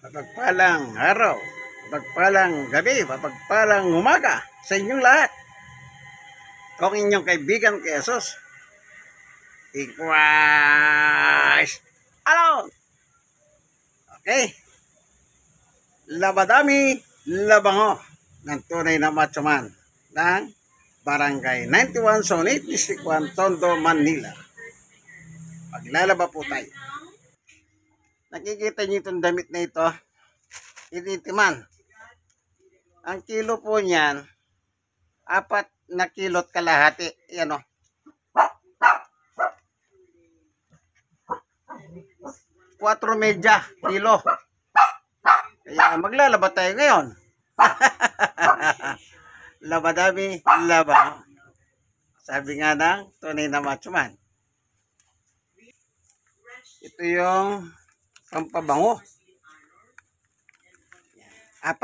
Mapagpalang araw, mapagpalang gabi, mapagpalang umaga sa inyong lahat. Kung inyong kaibigan kay Jesus, Christ alone. Okay? Labadami, labango ng tunay na macho man ng Barangay 91 Zone 8, District 1, Tondo, Manila. Maglalaba po tayo. Nakikita niyo itong damit na ito, ititiman. Ang kilo po niyan, 4 kilot kalahati. Yan o. 4 kilo. Kaya maglalaba tayo ngayon. Labadami, laba. Sabi nga ng tunay na macho man. Ito yung pampabango. 4.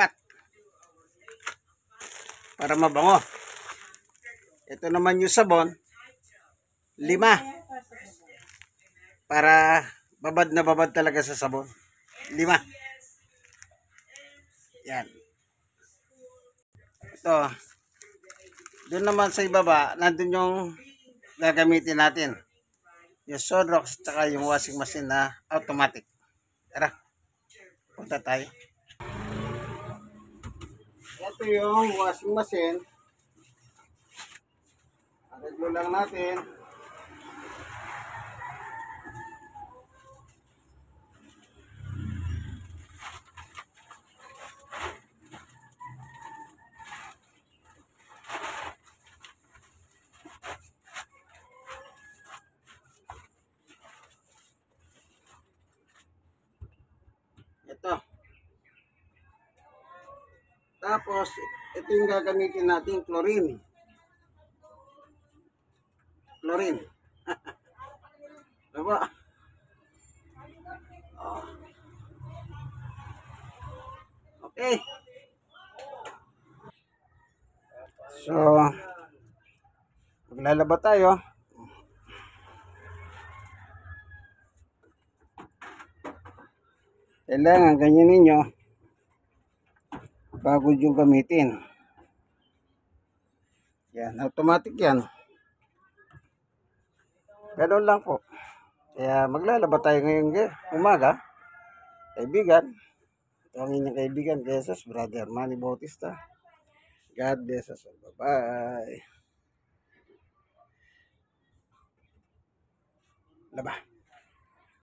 Para mabango. Ito naman yung sabon. 5. Para babad na babad talaga sa sabon. 5. Yan. Ito. Doon naman sa ibaba, nandun yung gagamitin natin. Yung Sodrox at yung washing machine na automatic. Tara. Punta tayo. Ito yung washing machine. Ariglo lang natin. Ito. Tapos, ito yung gagamitin natin, chlorine. Chlorine. Diba? Oh. Okay. So, maglalaba tayo. Kailangan ganyan ninyo bago yung gamitin. Yan, automatic yan. Ganun lang po. Kaya maglalaba tayo ngayong umaga. Kaibigan. Ito ang inyong kaibigan, Jesus, Brother Manny Bautista. God bless us all. Bye-bye. Laba.